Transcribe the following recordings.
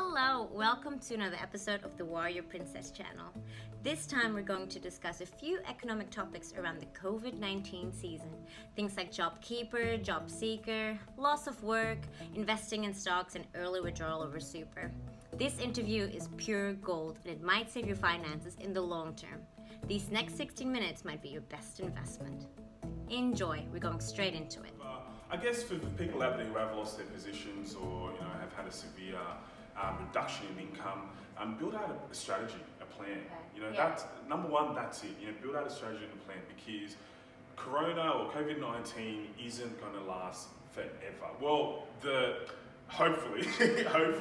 Hello, welcome to another episode of the Warrior Princess channel. This time we're going to discuss a few economic topics around the COVID-19 season. Things like job keeper, job seeker, loss of work, investing in stocks, and early withdrawal over super. This interview is pure gold and it might save your finances in the long term. These next 16 minutes might be your best investment. Enjoy, we're going straight into it. I guess for people out there who have lost their positions or have had a severe reduction in income, build out a strategy, a plan. Okay. That's number one. That's it. Build out a strategy and a plan, because Corona or COVID-19 isn't going to last forever. Well, hopefully,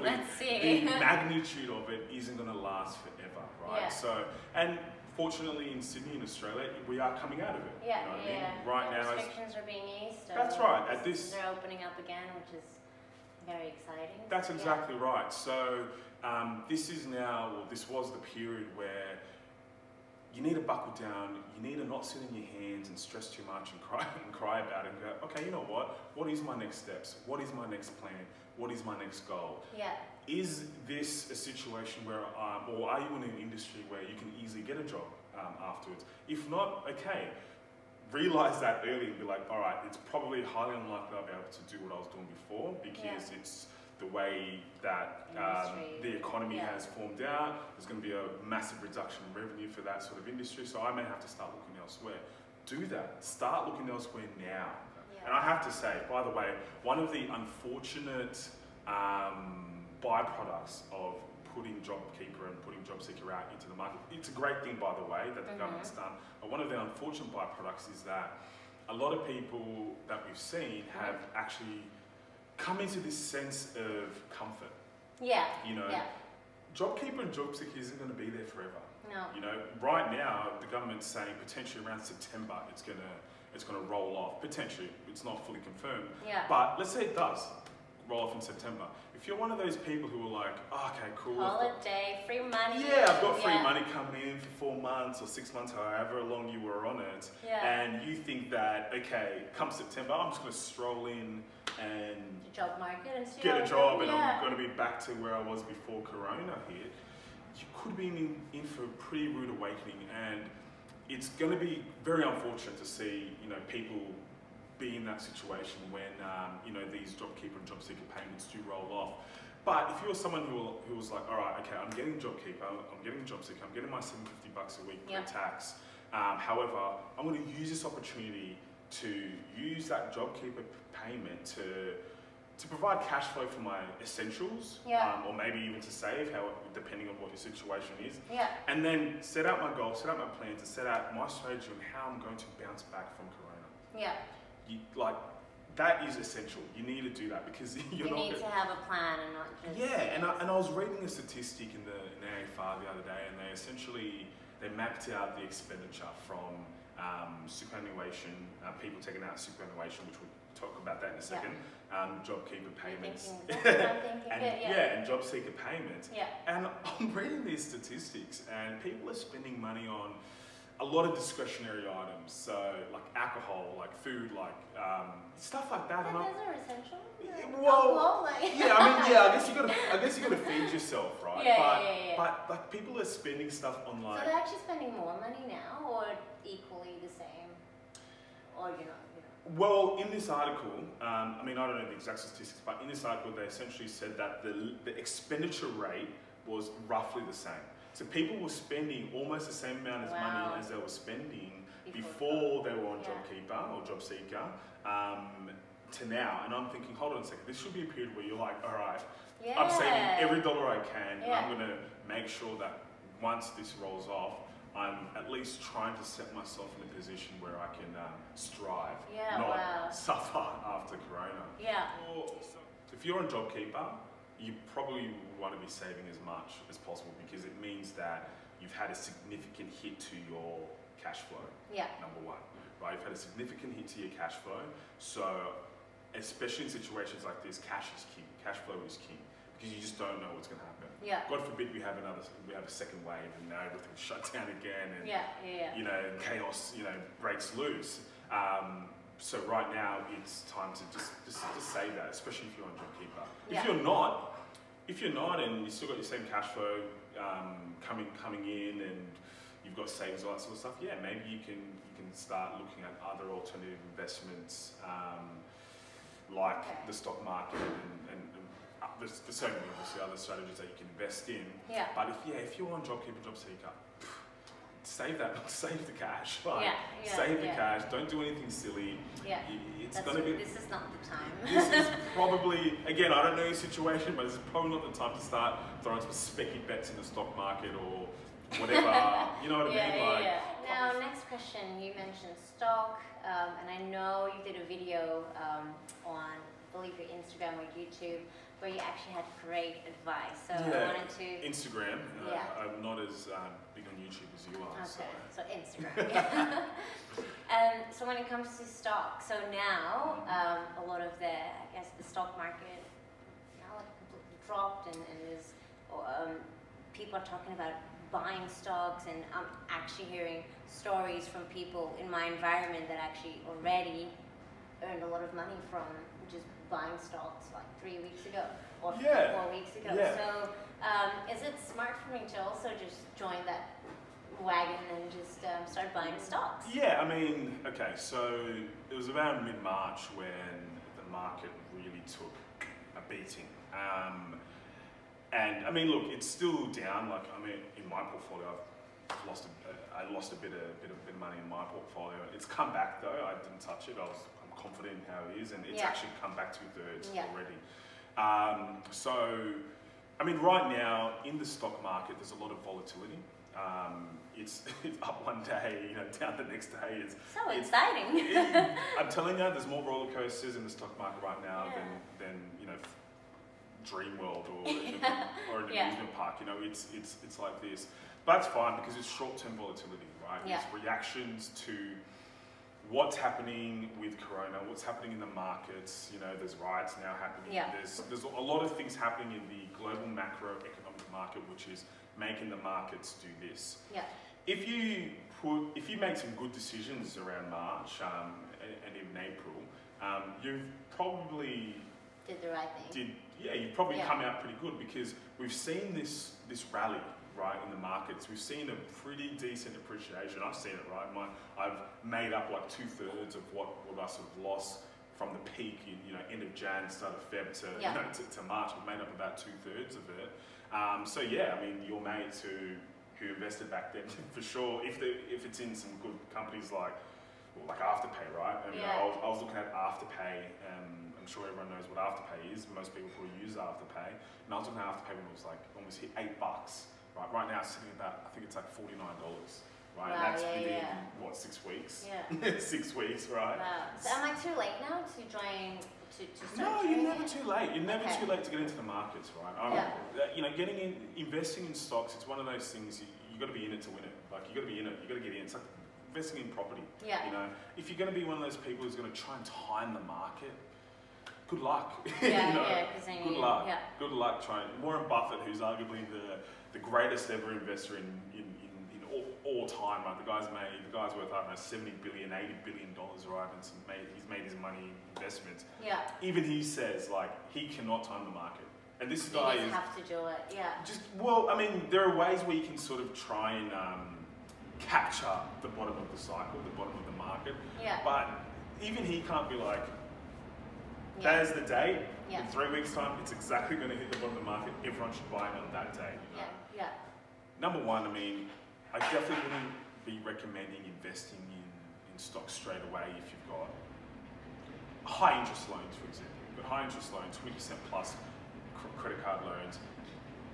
Let's see. the magnitude of it isn't going to last forever, right? Yeah. So, and fortunately in Sydney, in Australia, we are coming out of it. Yeah, you know what I mean? yeah. Right now, restrictions are being eased. That's right. At this, they're opening up again, which is very exciting. that's exactly right. So this was the period where you need to buckle down. You need to not sit in your hands and stress too much and cry about it and go, okay, you know what? What is my next steps? What is my next plan? What is my next goal? Yeah. Is this a situation where, or are you in an industry where you can easily get a job afterwards? If not, okay, realize that early and be like, all right, it's probably highly unlikely I'll be able to do what I was doing before, because it's the way that the economy has formed out. There's going to be a massive reduction in revenue for that sort of industry, so I may have to start looking elsewhere. Do that. Start looking elsewhere now. Yeah. And I have to say, by the way, one of the unfortunate byproducts of putting JobKeeper and putting JobSeeker out into the market, it's a great thing, by the way, that the government's done, but one of the unfortunate byproducts is that a lot of people that we've seen have actually come into this sense of comfort. Yeah. JobKeeper and JobSeeker isn't going to be there forever. No. Right now the government's saying potentially around September it's gonna roll off. Potentially, it's not fully confirmed. Yeah. But let's say it does roll off in September. If you're one of those people who are like, oh, okay, cool. Holiday, free money. Yeah, I've got free money coming in for 4 months or 6 months, however long you were on it. Yeah. And you think that, okay, come September, I'm just going to stroll in and the job market and see get a job, and I'm going to be back to where I was before Corona hit. You could be in for a pretty rude awakening, and it's going to be very unfortunate to see people be in that situation when these JobKeeper and JobSeeker payments do roll off. But if you're someone who was like, all right, okay, I'm getting JobKeeper, I'm getting JobSeeker, I'm getting my $750 a week pre-tax. However, I'm going to use this opportunity to use that JobKeeper payment to provide cash flow for my essentials, or maybe even to save, depending on what your situation is. Yeah. And then set out my goals, set out my plans, and set out my strategy on how I'm going to bounce back from Corona. Yeah. That is essential. You need to do that, because you need to have a plan and not just... Yeah, and I was reading a statistic in the AFR the other day, and they mapped out the expenditure from superannuation, people taking out superannuation, which we'll talk about that in a second, JobKeeper payments, and JobSeeker payments. Yeah. And I'm reading these statistics, and people are spending money on a lot of discretionary items, so like alcohol, like food, like stuff like that. And those are essential. Well, I guess you gotta feed yourself, right? But like people are spending stuff on like. So they're actually spending more money now, or equally the same, or Well, in this article, I don't know the exact statistics, but in this article they essentially said that the expenditure rate was roughly the same. So people were spending almost the same amount of money as they were spending before they were on JobKeeper or JobSeeker to now. And I'm thinking, hold on a second, this should be a period where you're like, all right, I'm saving every dollar I can, and I'm going to make sure that once this rolls off, I'm at least trying to set myself in a position where I can strive, not suffer after Corona. Yeah. So if you're on JobKeeper, you probably want to be saving as much as possible, because it means that you've had a significant hit to your cash flow. Yeah. Number one, right? You've had a significant hit to your cash flow. So, especially in situations like this, cash is king. Cash flow is king, because you just don't know what's going to happen. Yeah. God forbid we have a second wave, and now everything's shut down again, and chaos breaks loose. So right now it's time to just save that, especially if you're on JobKeeper. If you're not, if you're not and you still got your same cash flow coming in and you've got savings, all that sort of stuff, yeah, maybe you can start looking at other alternative investments like the stock market and there's certainly obviously other strategies that you can invest in. Yeah. But if you're on JobKeeper, JobSeeker, save the cash. Like, save the cash. Don't do anything silly. Yeah. This is not the time. This is probably, again, I don't know your situation, but this is probably not the time to start throwing some specky bets in the stock market or whatever. You know what I mean? Now, next question. You mentioned stock, and I know you did a video on, I believe, your Instagram or YouTube, where you actually had great advice. So I wanted to... Instagram. I'm not as big on YouTube as you are. Okay, so Instagram. So when it comes to stock, so now a lot of the stock market now completely dropped, and there's people are talking about buying stocks, and I'm actually hearing stories from people in my environment that actually already earned a lot of money from just buying stocks like 3 weeks ago or 4 weeks ago. Yeah. So is it smart for me to also just join that wagon and just start buying stocks? Yeah, I mean, okay, so it was around mid-March when the market really took a beating. And I mean, look, it's still down. Like, I mean, in my portfolio, I lost a bit of money in my portfolio. It's come back though. I didn't touch it. I'm confident in how it is, and it's actually come back 2/3 already. So, I mean, right now in the stock market, there's a lot of volatility. It's up one day, down the next day. It's exciting. I'm telling you, there's more roller coasters in the stock market right now than Dream World or an amusement park. It's like this. But it's fine because it's short-term volatility, right? Yeah. It's reactions to what's happening with Corona, what's happening in the markets. There's riots now happening. Yeah. There's a lot of things happening in the global macroeconomic market, which is making the markets do this. Yeah. If you make some good decisions around March and even April, you've probably did the right thing. You've probably come out pretty good, because we've seen this rally, right, in the markets. We've seen a pretty decent appreciation. I've seen it, right? I've made up like 2/3 of what I sort of lost from the peak in end of Jan, start of Feb to March. We've made up about 2/3 of it. So yeah, I mean, your mates who invested back then, for sure, if it's in some good companies like Afterpay, right? I mean, I was looking at Afterpay. I'm sure everyone knows what Afterpay is. Most people probably use Afterpay. And I was looking at Afterpay when it was like almost hit $8, right? Right now it's sitting about, I think it's like $49, right? Wow, and that's within, what, 6 weeks? Yeah. 6 weeks, right? Wow. So am I too late now to join, to start No, trading? you're never too late. You're never too late to get into the markets, right? Investing in stocks, it's one of those things, you got to be in it to win it. Like, you got to be in it, you got to get in. It's like investing in property. Yeah. If you're going to be one of those people who's going to try and time the market, good luck. Good luck. Yeah. Good luck trying. Warren Buffett, who's arguably the greatest ever investor in all time, right? The guy's worth, I don't know, $70 billion, $80 billion, right? And he's made his money in investments. Yeah. Even he says, like, he cannot time the market. And this guy You just have to do it. Yeah. I mean, there are ways where you can sort of try and capture the bottom of the cycle, the bottom of the market. Yeah. But even he can't be like, that is the date. Yeah. In 3 weeks' time, it's exactly going to hit the bottom of the market. Everyone should buy it on that day. Yeah. Number one, I mean, I definitely wouldn't be recommending investing in stocks straight away if you've got high interest loans, for example. You've got high interest loans, 20% plus credit card loans.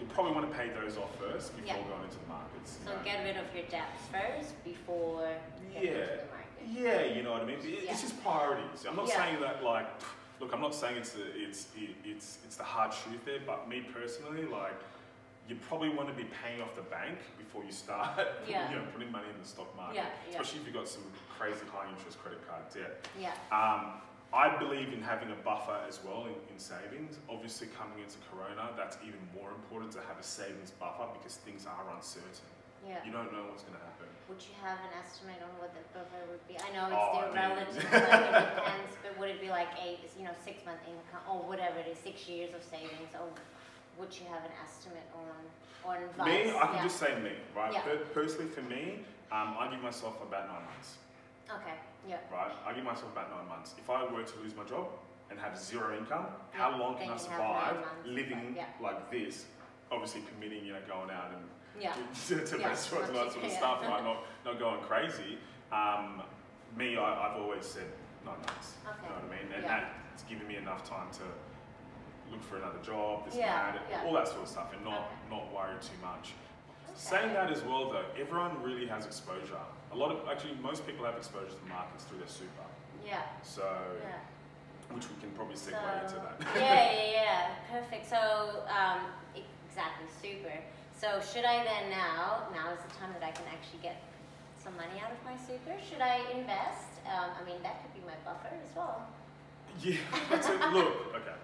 You'll probably want to pay those off first before going into the markets. So get rid of your debts first before getting into the market. Yeah, you know what I mean? It's just priorities. I'm not saying that, like, look, I'm not saying it's the hard truth there, but me personally, like, you probably want to be paying off the bank before you start putting money in the stock market, especially if you've got some crazy high interest credit card debt. I believe in having a buffer as well in savings. Obviously, coming into Corona, that's even more important to have a savings buffer, because things are uncertain. You don't know what's going to happen. Would you have an estimate on what the buffer would be? I know it's still relative, like, it depends, but would it be like 6 month income or whatever it is, 6 years of savings? Or would you have an estimate on advice? Me, I can just say me, right? Yeah. Personally, for me, I give myself about 9 months. Okay. Yeah. Right? I give myself about 9 months. If I were to lose my job and have 0 income, how long can I survive living like this? Obviously, permitting, going out and to restaurants and that sort of stuff, right? Not going crazy. I've always said 9 months. Okay. You know what I mean? And that's given me enough time to look for another job, this and that, all that sort of stuff, and not worry too much. Okay. Saying that as well, though, everyone really has exposure. Most people have exposure to markets through their super. Yeah. So, which we can probably segue into that. Perfect. So, exactly, super. So, should I then now is the time that I can actually get some money out of my super? Should I invest? That could be my buffer as well. Yeah, that's it. Look, okay.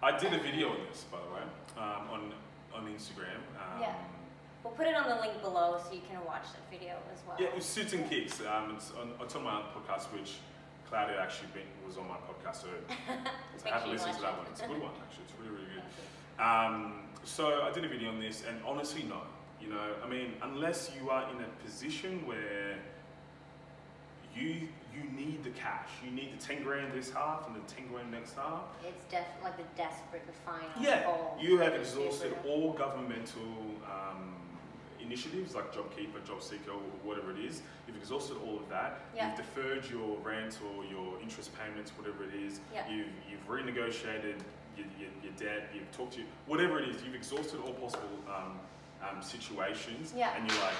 I did a video on this, by the way, on Instagram. We'll put it on the link below so you can watch that video as well. Yeah, it was Suits and Kicks. It's on my other podcast, which Claudia actually was on my podcast. So have a listen to that one. It's a good one, actually. It's really, really good. So I did a video on this, and honestly, no. Unless you are in a position where you need the cash, you need the 10 grand this half and the 10 grand next half. It's like the desperate, the final goal. You have exhausted all governmental initiatives like JobKeeper, JobSeeker, or whatever it is. You've exhausted all of that. You've deferred your rent or your interest payments, whatever it is. You've renegotiated your debt. You've talked to whatever it is. You've exhausted all possible situations, and you're like,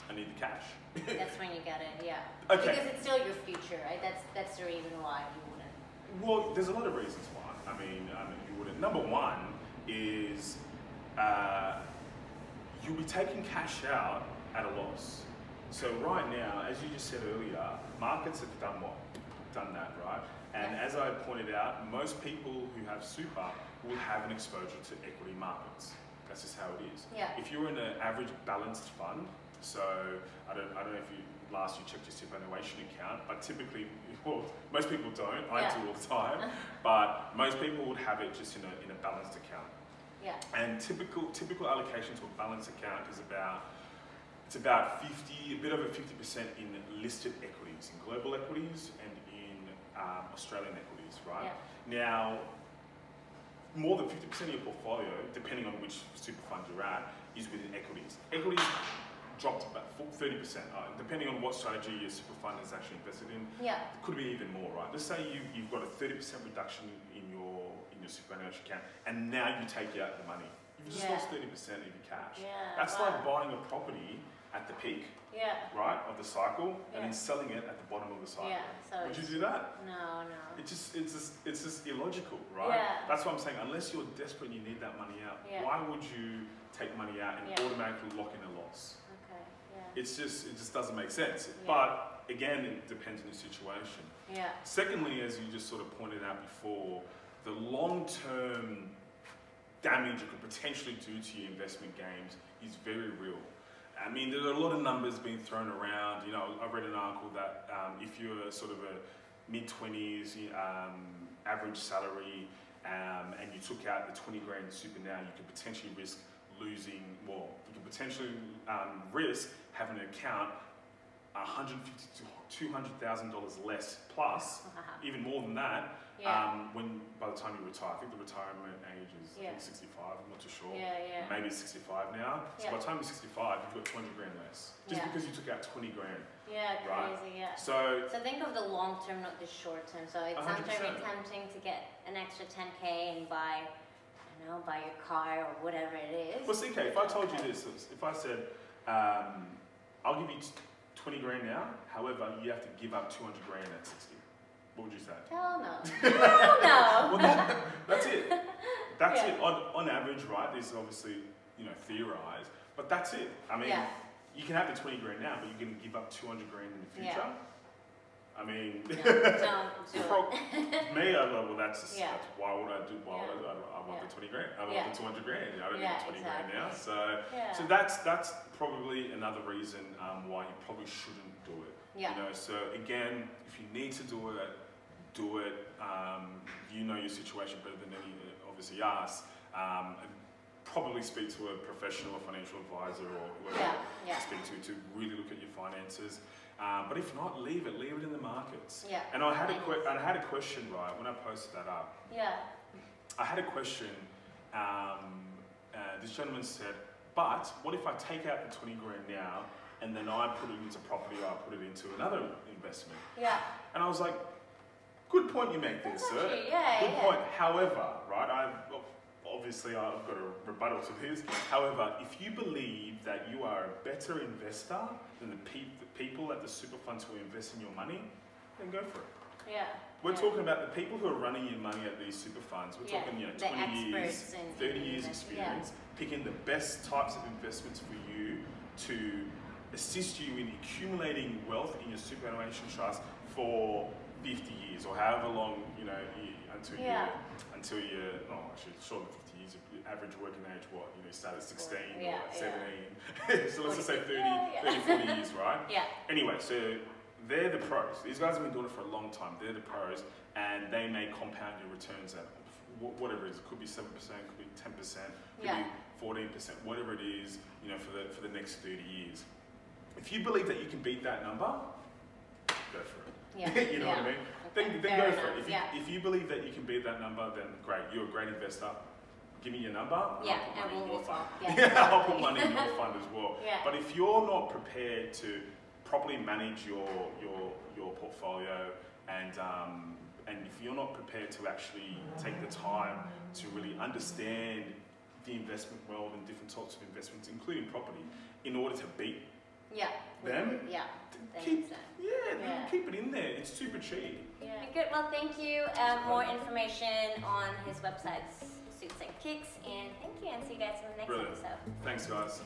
I need the cash. That's when you get it, Okay. Because it's still your future, right? That's the reason why you wouldn't. Well, there's a lot of reasons why. You wouldn't. Number one is you'll be taking cash out at a loss. So right now, as you just said earlier, markets have done that, right? And as I pointed out, most people who have super will have an exposure to equity markets. That's just how it is. If you're in an average balanced fund, so I don't know if last you checked your superannuation account, but typically, most people don't. I do all the time, but most people would have it just in a balanced account. And typical allocation to a balanced account is about 50, a bit over 50% in listed equities, in global equities and in Australian equities, right? Now, more than 50% of your portfolio, depending on which super fund you're at, is within equities. Equities dropped about 30%, depending on what strategy your super fund is actually invested in. It could be even more, right? Let's say you've got a 30% reduction in your superannuation account, and now you take out the money. You've just lost 30% of your cash. That's like buying a property at the peak, right, of the cycle, and then selling it at the bottom of the cycle. So would you do that? No. It's just illogical, right? That's what I'm saying. Unless you're desperate and you need that money out, why would you take money out and automatically lock in a loss? It just doesn't make sense. But again, it depends on the situation. Secondly, as you just sort of pointed out before, the long-term damage it could potentially do to your investment gains is very real. There are a lot of numbers being thrown around. I read an article that if you're sort of a mid-20s average salary and you took out the 20 grand super now, you could potentially risk losing, you could potentially risk having an account $150,000 to $200,000 less plus, even more than that, by the time you retire. I think the retirement age is 65, I'm not too sure. Maybe it's 65 now. So by the time you're 65, you've got 20 grand less. Just because you took out 20 grand. Crazy, So think of the long term, not the short term. So it's sometimes tempting to get an extra 10K and buy your car or whatever it is. Well, CK, if I told you this, if I said, I'll give you 20 grand now, however, you have to give up 200 grand at 60. What would you say? Hell no. Hell no. Well, that's it. That's it. On average, right? This is obviously, theorized, but that's it. You can have the 20 grand now, but you're going to give up 200 grand in the future. No, me, that's why would I do? I want the 20 grand. I want the 200 grand. I don't need the 20 grand now. So that's probably another reason why you probably shouldn't do it. So again, if you need to do it, do it. You know your situation better than obviously us. probably speak to a professional or financial advisor or whoever Yeah. to speak to really look at your finances. But if not, leave it in the markets. Yeah. And I had a question, right, when I posted that up. Yeah. I had a question. This gentleman said, but what if I take out the 20 grand now and then I put it into property or I put it into another investment? Yeah. And I was like, good point you make there, sir. Actually, yeah, good point. However, right, obviously I've got a rebuttal to this. However, if you believe that you are a better investor than the people at the super funds who invest in your money, then go for it. Yeah. We're talking about the people who are running your money at these super funds. We're talking, 20 years, 30 years experience, picking the best types of investments for you to assist you in accumulating wealth in your superannuation trust for 50 years or however long, until you're, actually, short of 50 years, average working age, you start at 16 or 17. So let's just say 30, 40 years, right? Yeah. Anyway, so they're the pros. These guys have been doing it for a long time. They're the pros, and they may compound your returns at whatever it is. It could be 7%, could be 10%, could be 14%, whatever it is, for the next 30 years. If you believe that you can beat that number, go for it. Yeah. You know what I mean? Okay. Then go for it. If you believe that you can beat that number, then great. You're a great investor. Give me your number. Yeah, I'll put money in your fund. Yeah. I'll put money in your fund as well. Yeah. But if you're not prepared to properly manage your portfolio and if you're not prepared to actually take the time to really understand the investment world and different types of investments, including property, in order to beat them, keep it in there. It's super cheap. Yeah. Good. Well, thank you. More information on his website, Suits and Kicks, and thank you, and see you guys in the next episode. Thanks, guys.